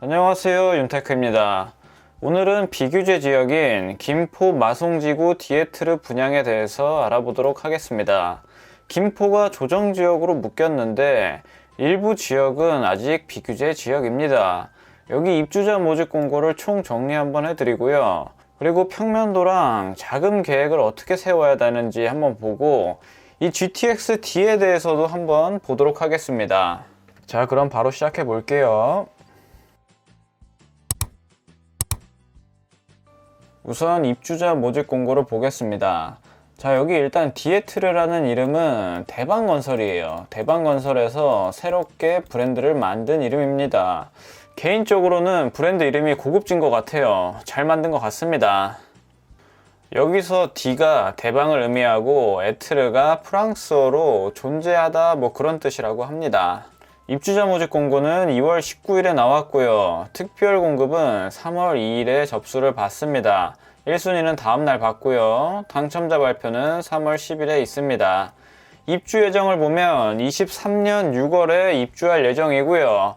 안녕하세요, 윤테크입니다. 오늘은 비규제 지역인 김포 마송지구 디에트르 분양에 대해서 알아보도록 하겠습니다. 김포가 조정지역으로 묶였는데 일부 지역은 아직 비규제 지역입니다. 여기 입주자 모집 공고를 총 정리 한번 해드리고요. 그리고 평면도랑 자금 계획을 어떻게 세워야 되는지 한번 보고 이 GTX-D에 대해서도 한번 보도록 하겠습니다. 자, 그럼 바로 시작해 볼게요. 우선 입주자 모집 공고를 보겠습니다. 자, 여기 일단 디에트르라는 이름은 대방건설이에요. 대방건설에서 새롭게 브랜드를 만든 이름입니다. 개인적으로는 브랜드 이름이 고급진 것 같아요. 잘 만든 것 같습니다. 여기서 D가 대방을 의미하고 에트르가 프랑스어로 존재하다 뭐 그런 뜻이라고 합니다. 입주자 모집 공고는 2월 19일에 나왔고요. 특별 공급은 3월 2일에 접수를 받습니다. 1순위는 다음날 받고요. 당첨자 발표는 3월 10일에 있습니다. 입주 예정을 보면 23년 6월에 입주할 예정이고요.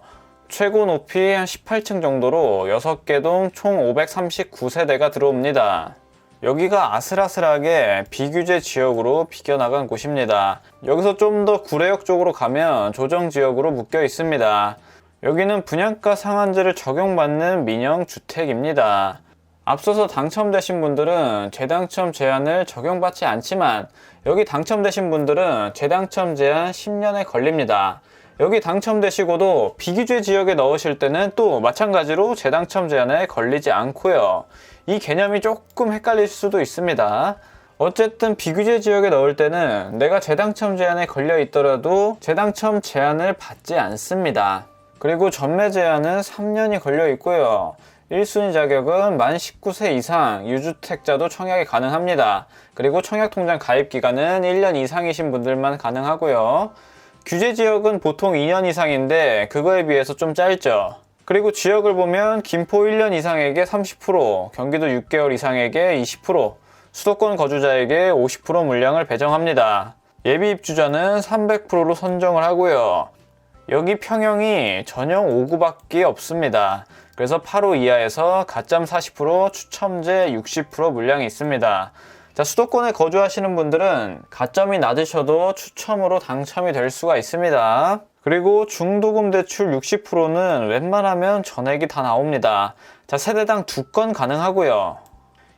최고 높이 한 18층 정도로 6개 동 총 539세대가 들어옵니다. 여기가 아슬아슬하게 비규제 지역으로 비껴나간 곳입니다. 여기서 좀 더 구례역 쪽으로 가면 조정지역으로 묶여 있습니다. 여기는 분양가 상한제를 적용받는 민영주택입니다. 앞서서 당첨되신 분들은 재당첨 제한을 적용받지 않지만 여기 당첨되신 분들은 재당첨 제한 10년에 걸립니다. 여기 당첨되시고도 비규제 지역에 넣으실 때는 또 마찬가지로 재당첨 제한에 걸리지 않고요. 이 개념이 조금 헷갈릴 수도 있습니다. 어쨌든 비규제 지역에 넣을 때는 내가 재당첨 제한에 걸려 있더라도 재당첨 제한을 받지 않습니다. 그리고 전매 제한은 3년이 걸려 있고요. 1순위 자격은 만 19세 이상 유주택자도 청약이 가능합니다. 그리고 청약통장 가입 기간은 1년 이상이신 분들만 가능하고요. 규제 지역은 보통 2년 이상인데 그거에 비해서 좀 짧죠. 그리고 지역을 보면 김포 1년 이상에게 30%, 경기도 6개월 이상에게 20%, 수도권 거주자에게 50% 물량을 배정합니다. 예비 입주자는 300%로 선정을 하고요. 여기 평형이 전용 5구밖에 없습니다. 그래서 8호 이하에서 가점 40%, 추첨제 60% 물량이 있습니다. 자, 수도권에 거주하시는 분들은 가점이 낮으셔도 추첨으로 당첨이 될 수가 있습니다. 그리고 중도금 대출 60%는 웬만하면 전액이 다 나옵니다. 자, 세대당 2건 가능하고요.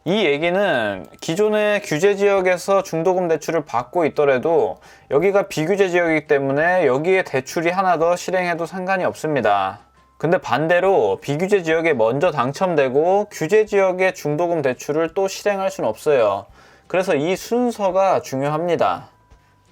이 얘기는 기존의 규제 지역에서 중도금 대출을 받고 있더라도 여기가 비규제 지역이기 때문에 여기에 대출이 하나 더 실행해도 상관이 없습니다. 근데 반대로 비규제 지역에 먼저 당첨되고 규제 지역의 중도금 대출을 또 실행할 수는 없어요. 그래서 이 순서가 중요합니다.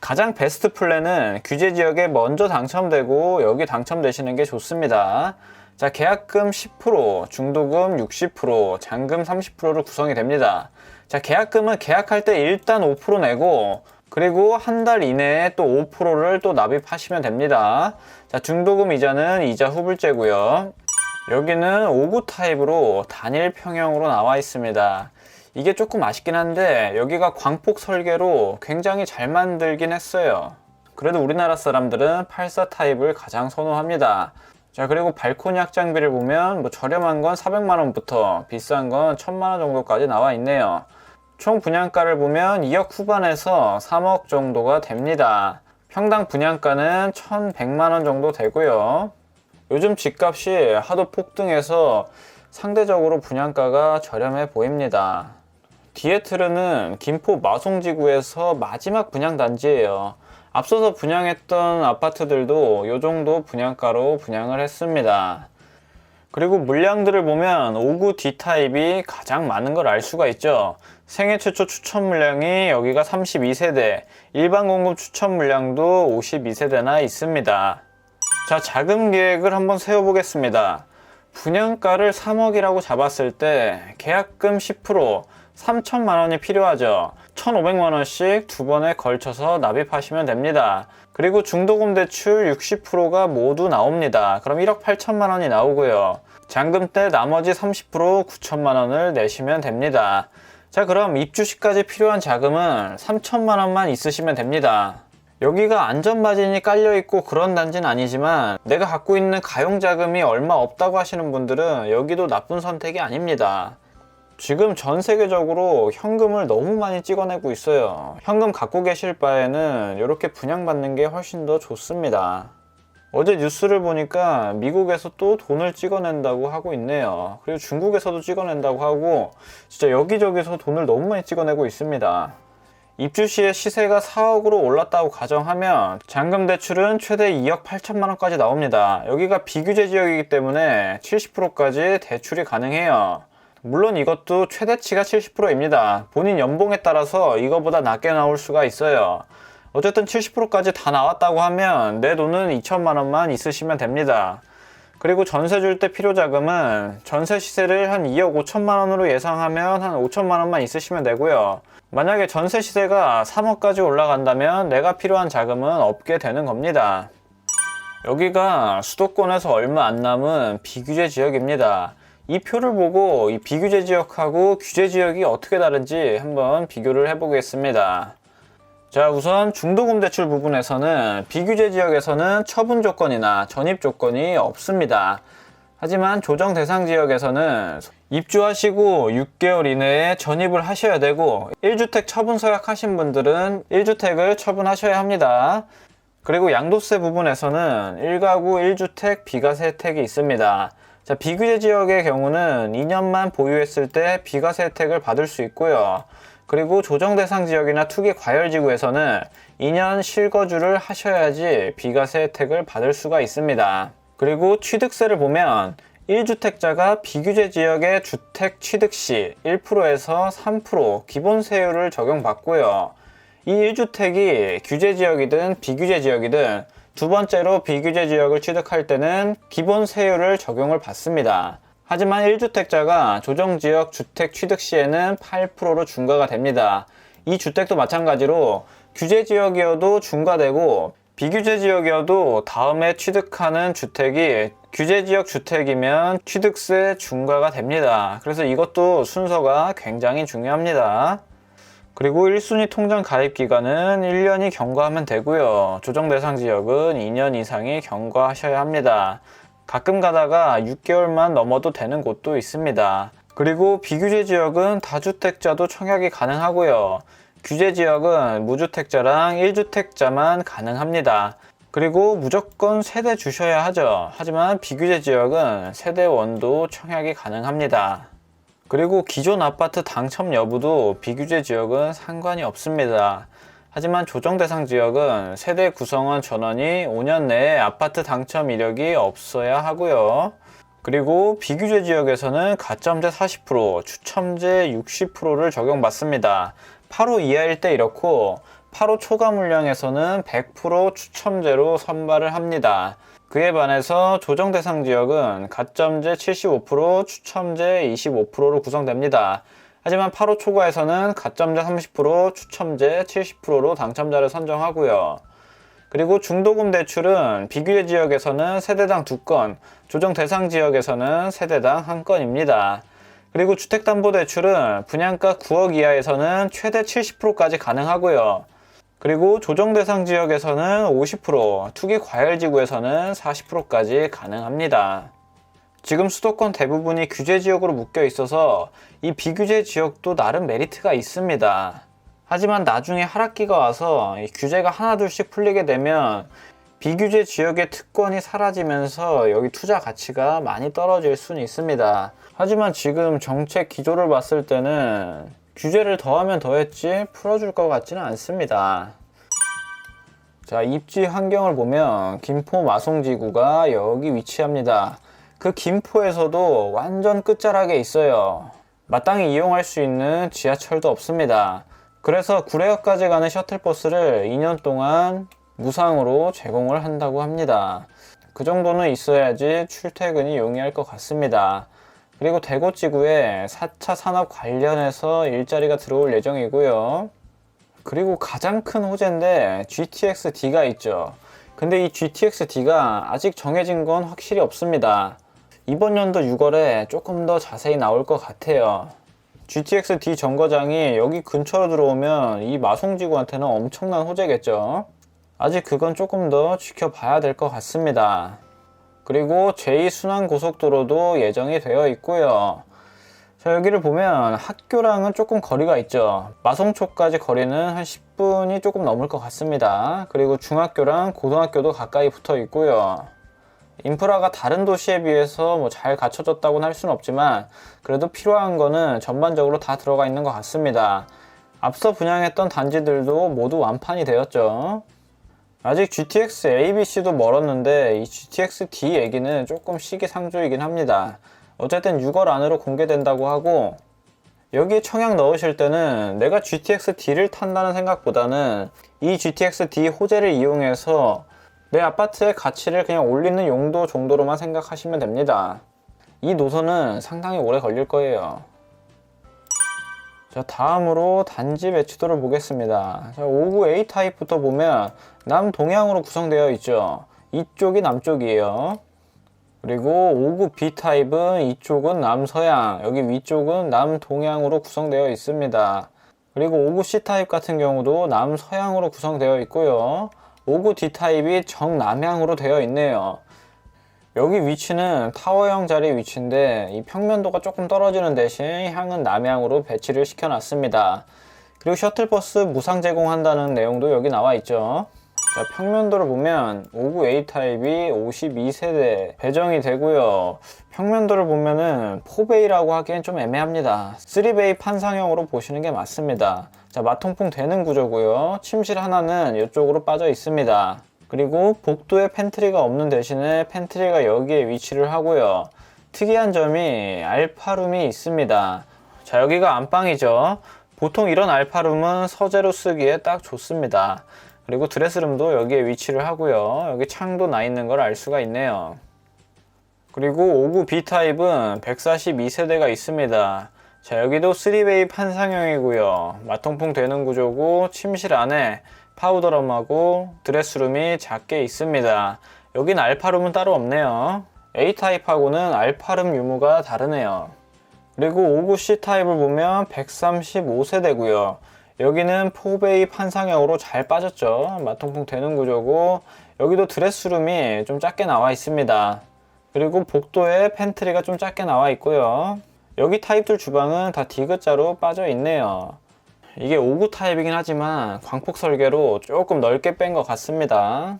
가장 베스트 플랜은 규제 지역에 먼저 당첨되고 여기 당첨되시는 게 좋습니다. 자, 계약금 10%, 중도금 60%, 잔금 30%로 구성이 됩니다. 자, 계약금은 계약할 때 일단 5% 내고 그리고 한 달 이내에 또 5%를 또 납입하시면 됩니다. 자, 중도금 이자는 이자 후불제고요. 여기는 5구 타입으로 단일 평형으로 나와 있습니다. 이게 조금 아쉽긴 한데 여기가 광폭 설계로 굉장히 잘 만들긴 했어요. 그래도 우리나라 사람들은 84 타입을 가장 선호합니다. 자, 그리고 발코니 확장비를 보면 뭐 저렴한 건 400만원부터 비싼 건 1000만원 정도까지 나와 있네요. 총 분양가를 보면 2억 후반에서 3억 정도가 됩니다. 평당 분양가는 1100만원 정도 되고요. 요즘 집값이 하도 폭등해서 상대적으로 분양가가 저렴해 보입니다. 디에트르는 김포 마송지구에서 마지막 분양단지예요. 앞서서 분양했던 아파트들도 이 정도 분양가로 분양을 했습니다. 그리고 물량들을 보면 5구 D타입이 가장 많은 걸 알 수가 있죠. 생애 최초 추천 물량이 여기가 32세대, 일반 공급 추천 물량도 52세대나 있습니다. 자, 자금 계획을 한번 세워보겠습니다. 분양가를 3억이라고 잡았을 때 계약금 10%, 3천만 원이 필요하죠. 1,500만 원씩 두 번에 걸쳐서 납입하시면 됩니다. 그리고 중도금 대출 60%가 모두 나옵니다. 그럼 1억 8천만 원이 나오고요. 잔금 때 나머지 30% 9천만 원을 내시면 됩니다. 자, 그럼 입주 시까지 필요한 자금은 3천만 원만 있으시면 됩니다. 여기가 안전마진이 깔려있고 그런 단지는 아니지만 내가 갖고 있는 가용자금이 얼마 없다고 하시는 분들은 여기도 나쁜 선택이 아닙니다. 지금 전 세계적으로 현금을 너무 많이 찍어내고 있어요. 현금 갖고 계실 바에는 이렇게 분양받는 게 훨씬 더 좋습니다. 어제 뉴스를 보니까 미국에서 또 돈을 찍어낸다고 하고 있네요. 그리고 중국에서도 찍어낸다고 하고 진짜 여기저기서 돈을 너무 많이 찍어내고 있습니다. 입주 시에 시세가 4억으로 올랐다고 가정하면 잔금 대출은 최대 2억 8천만 원까지 나옵니다. 여기가 비규제 지역이기 때문에 70%까지 대출이 가능해요. 물론 이것도 최대치가 70%입니다. 본인 연봉에 따라서 이거보다 낮게 나올 수가 있어요. 어쨌든 70%까지 다 나왔다고 하면 내 돈은 2천만 원만 있으시면 됩니다. 그리고 전세 줄 때 필요 자금은 전세 시세를 한 2억 5천만 원으로 예상하면 한 5천만 원만 있으시면 되고요. 만약에 전세 시세가 3억까지 올라간다면 내가 필요한 자금은 없게 되는 겁니다. 여기가 수도권에서 얼마 안 남은 비규제 지역입니다. 이 표를 보고 이 비규제 지역하고 규제 지역이 어떻게 다른지 한번 비교를 해보겠습니다. 자, 우선 중도금 대출 부분에서는 비규제 지역에서는 처분 조건이나 전입 조건이 없습니다. 하지만 조정 대상 지역에서는 입주하시고 6개월 이내에 전입을 하셔야 되고 1주택 처분 서약하신 분들은 1주택을 처분하셔야 합니다. 그리고 양도세 부분에서는 1가구 1주택 비과세 혜택이 있습니다. 자, 비규제 지역의 경우는 2년만 보유했을 때 비과세 혜택을 받을 수 있고요. 그리고 조정 대상 지역이나 투기 과열 지구에서는 2년 실거주를 하셔야지 비과세 혜택을 받을 수가 있습니다. 그리고 취득세를 보면 1주택자가 비규제 지역의 주택 취득 시 1%에서 3% 기본세율을 적용받고요. 이 1주택이 규제 지역이든 비규제 지역이든 두 번째로 비규제 지역을 취득할 때는 기본세율을 적용을 받습니다. 하지만 1주택자가 조정지역 주택 취득 시에는 8%로 중과가 됩니다. 이 주택도 마찬가지로 규제 지역이어도 중과되고 비규제 지역이어도 다음에 취득하는 주택이 규제 지역 주택이면 취득세 중과가 됩니다. 그래서 이것도 순서가 굉장히 중요합니다. 그리고 1순위 통장 가입 기간은 1년이 경과하면 되고요. 조정 대상 지역은 2년 이상이 경과하셔야 합니다. 가끔 가다가 6개월만 넘어도 되는 곳도 있습니다. 그리고 비규제 지역은 다주택자도 청약이 가능하고요. 규제 지역은 무주택자랑 1주택자만 가능합니다. 그리고 무조건 세대 주셔야 하죠. 하지만 비규제 지역은 세대원도 청약이 가능합니다. 그리고 기존 아파트 당첨 여부도 비규제 지역은 상관이 없습니다. 하지만 조정 대상 지역은 세대 구성원 전원이 5년 내에 아파트 당첨 이력이 없어야 하고요. 그리고 비규제 지역에서는 가점제 40%, 추첨제 60%를 적용받습니다. 8호 이하일 때 이렇고 8호 초과 물량에서는 100% 추첨제로 선발을 합니다. 그에 반해서 조정 대상 지역은 가점제 75%, 추첨제 25%로 구성됩니다. 하지만 8호 초과에서는 가점제 30%, 추첨제 70%로 당첨자를 선정하고요. 그리고 중도금 대출은 비규제 지역에서는 세대당 2건, 조정 대상 지역에서는 세대당 1건입니다. 그리고 주택담보대출은 분양가 9억 이하에서는 최대 70%까지 가능하고요. 그리고 조정 대상 지역에서는 50%, 투기 과열 지구에서는 40%까지 가능합니다. 지금 수도권 대부분이 규제 지역으로 묶여 있어서 이 비규제 지역도 나름 메리트가 있습니다. 하지만 나중에 하락기가 와서 이 규제가 하나둘씩 풀리게 되면 비규제 지역의 특권이 사라지면서 여기 투자 가치가 많이 떨어질 수는 있습니다. 하지만 지금 정책 기조를 봤을 때는 규제를 더하면 더했지 풀어줄 것 같지는 않습니다. 자, 입지 환경을 보면 김포 마송지구가 여기 위치합니다. 그 김포에서도 완전 끝자락에 있어요. 마땅히 이용할 수 있는 지하철도 없습니다. 그래서 구례역까지 가는 셔틀버스를 2년 동안 무상으로 제공을 한다고 합니다. 그 정도는 있어야지 출퇴근이 용이할 것 같습니다. 그리고 대구지구에 4차 산업 관련해서 일자리가 들어올 예정이고요. 그리고 가장 큰 호재인데 GTX-D가 있죠. 근데 이 GTX-D가 아직 정해진 건 확실히 없습니다. 이번 연도 6월에 조금 더 자세히 나올 것 같아요. GTX-D 정거장이 여기 근처로 들어오면 이 마송지구한테는 엄청난 호재겠죠. 아직 그건 조금 더 지켜봐야 될 것 같습니다. 그리고 제2순환고속도로도 예정이 되어 있고요. 자, 여기를 보면 학교랑은 조금 거리가 있죠. 마송초까지 거리는 한 10분이 조금 넘을 것 같습니다. 그리고 중학교랑 고등학교도 가까이 붙어 있고요. 인프라가 다른 도시에 비해서 뭐 잘 갖춰졌다고는 할 수는 없지만 그래도 필요한 거는 전반적으로 다 들어가 있는 것 같습니다. 앞서 분양했던 단지들도 모두 완판이 되었죠. 아직 GTX ABC도 멀었는데 이 GTX D 얘기는 조금 시기상조이긴 합니다. 어쨌든 6월 안으로 공개된다고 하고, 여기에 청약 넣으실 때는 내가 GTX D를 탄다는 생각보다는 이 GTX D 호재를 이용해서 내 아파트의 가치를 그냥 올리는 용도 정도로만 생각하시면 됩니다. 이 노선은 상당히 오래 걸릴 거예요. 자, 다음으로 단지 매치도를 보겠습니다. 자, 59 A 타입부터 보면 남동향으로 구성되어 있죠. 이쪽이 남쪽이에요. 그리고 59 B 타입은 이쪽은 남서양, 여기 위쪽은 남동향으로 구성되어 있습니다. 그리고 59 C 타입 같은 경우도 남서양으로 구성되어 있고요. 59 D 타입이 정남향으로 되어 있네요. 여기 위치는 타워형 자리 위치인데 이 평면도가 조금 떨어지는 대신 향은 남향으로 배치를 시켜 놨습니다. 그리고 셔틀버스 무상 제공한다는 내용도 여기 나와 있죠. 자, 평면도를 보면 59A 타입이 52세대 배정이 되고요. 평면도를 보면은 4베이라고 하기엔 좀 애매합니다. 3베이 판상형으로 보시는 게 맞습니다. 자, 마통풍 되는 구조고요. 침실 하나는 이쪽으로 빠져 있습니다. 그리고 복도에 팬트리가 없는 대신에 팬트리가 여기에 위치를 하고요. 특이한 점이 알파룸이 있습니다. 자, 여기가 안방이죠. 보통 이런 알파룸은 서재로 쓰기에 딱 좋습니다. 그리고 드레스룸도 여기에 위치를 하고요. 여기 창도 나 있는 걸 알 수가 있네요. 그리고 59 B 타입은 142세대가 있습니다. 자, 여기도 3베이 판상형이고요. 마통풍 되는 구조고 침실 안에 파우더룸하고 드레스룸이 작게 있습니다. 여긴 알파룸은 따로 없네요. A 타입하고는 알파룸 유무가 다르네요. 그리고 59 C 타입을 보면 135세대고요. 여기는 4베이 판상형으로 잘 빠졌죠. 마통풍 되는 구조고 여기도 드레스룸이 좀 작게 나와 있습니다. 그리고 복도에 팬트리가 좀 작게 나와 있고요. 여기 타입들 주방은 다 D자로 빠져 있네요. 이게 59 타입이긴 하지만 광폭 설계로 조금 넓게 뺀 것 같습니다.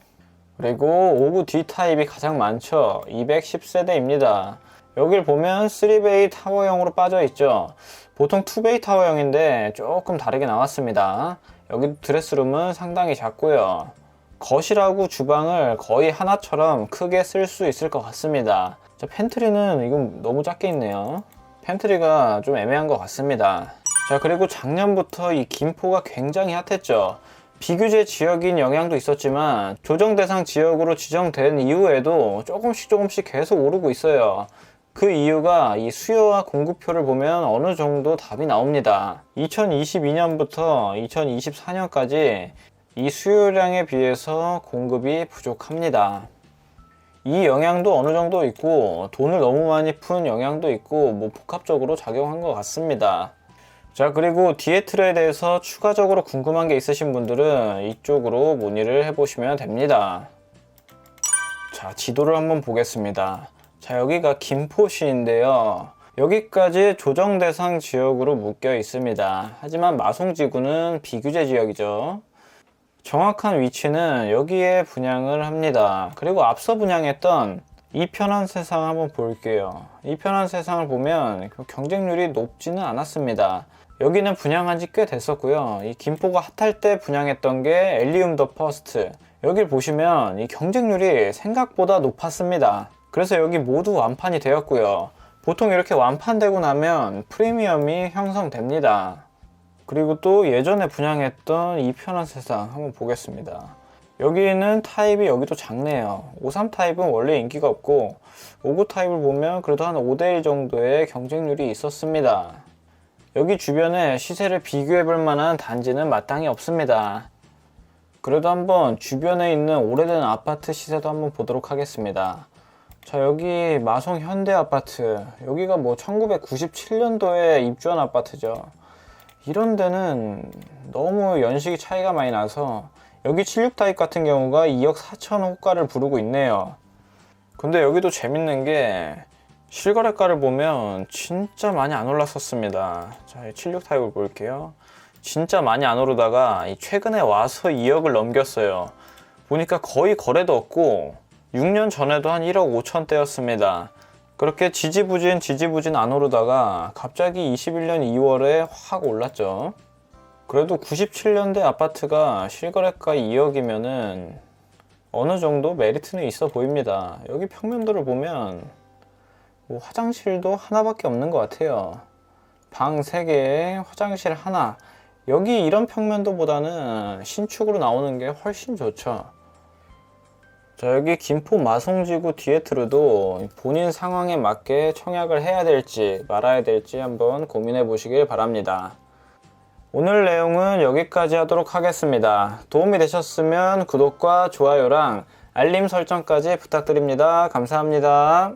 그리고 59 D 타입이 가장 많죠. 210세대입니다. 여길 보면 3베이 타워형으로 빠져 있죠. 보통 2베이 타워형인데 조금 다르게 나왔습니다. 여기 드레스룸은 상당히 작고요. 거실하고 주방을 거의 하나처럼 크게 쓸 수 있을 것 같습니다. 자, 팬트리는 이건 너무 작게 있네요. 팬트리가 좀 애매한 것 같습니다. 자, 그리고 작년부터 이 김포가 굉장히 핫했죠. 비규제 지역인 영향도 있었지만 조정 대상 지역으로 지정된 이후에도 조금씩 계속 오르고 있어요. 그 이유가 이 수요와 공급표를 보면 어느 정도 답이 나옵니다. 2022년부터 2024년까지 이 수요량에 비해서 공급이 부족합니다. 이 영향도 어느 정도 있고 돈을 너무 많이 푼 영향도 있고 뭐 복합적으로 작용한 것 같습니다. 자, 그리고 디에트에 대해서 추가적으로 궁금한 게 있으신 분들은 이쪽으로 문의를 해보시면 됩니다. 자, 지도를 한번 보겠습니다. 자, 여기가 김포시인데요. 여기까지 조정 대상 지역으로 묶여 있습니다. 하지만 마송지구는 비규제 지역이죠. 정확한 위치는 여기에 분양을 합니다. 그리고 앞서 분양했던 이편한 세상 한번 볼게요. 이편한 세상을 보면 경쟁률이 높지는 않았습니다. 여기는 분양한 지 꽤 됐었고요. 이 김포가 핫할 때 분양했던 게 엘리움 더 퍼스트. 여길 보시면 이 경쟁률이 생각보다 높았습니다. 그래서 여기 모두 완판이 되었고요. 보통 이렇게 완판되고 나면 프리미엄이 형성됩니다. 그리고 또 예전에 분양했던 이 편한 세상 한번 보겠습니다. 여기는 타입이 여기도 작네요. 53 타입은 원래 인기가 없고 59 타입을 보면 그래도 한 5대1 정도의 경쟁률이 있었습니다. 여기 주변에 시세를 비교해 볼 만한 단지는 마땅히 없습니다. 그래도 한번 주변에 있는 오래된 아파트 시세도 한번 보도록 하겠습니다. 자, 여기 마송 현대 아파트, 여기가 뭐 1997년도에 입주한 아파트죠. 이런 데는 너무 연식이 차이가 많이 나서 여기 76 타입 같은 경우가 2억 4천 호가를 부르고 있네요. 근데 여기도 재밌는 게 실거래가를 보면 진짜 많이 안 올랐었습니다. 자, 76 타입을 볼게요. 진짜 많이 안 오르다가 최근에 와서 2억을 넘겼어요. 보니까 거의 거래도 없고 6년 전에도 한 1억 5천대였습니다. 그렇게 지지부진 안 오르다가 갑자기 21년 2월에 확 올랐죠. 그래도 97년대 아파트가 실거래가 2억이면은 어느 정도 메리트는 있어 보입니다. 여기 평면도를 보면 뭐 화장실도 하나밖에 없는 것 같아요. 방 3개에 화장실 하나. 여기 이런 평면도보다는 신축으로 나오는 게 훨씬 좋죠. 자, 여기 김포 마송지구 디에트르도 본인 상황에 맞게 청약을 해야 될지 말아야 될지 한번 고민해 보시길 바랍니다. 오늘 내용은 여기까지 하도록 하겠습니다. 도움이 되셨으면 구독과 좋아요랑 알림 설정까지 부탁드립니다. 감사합니다.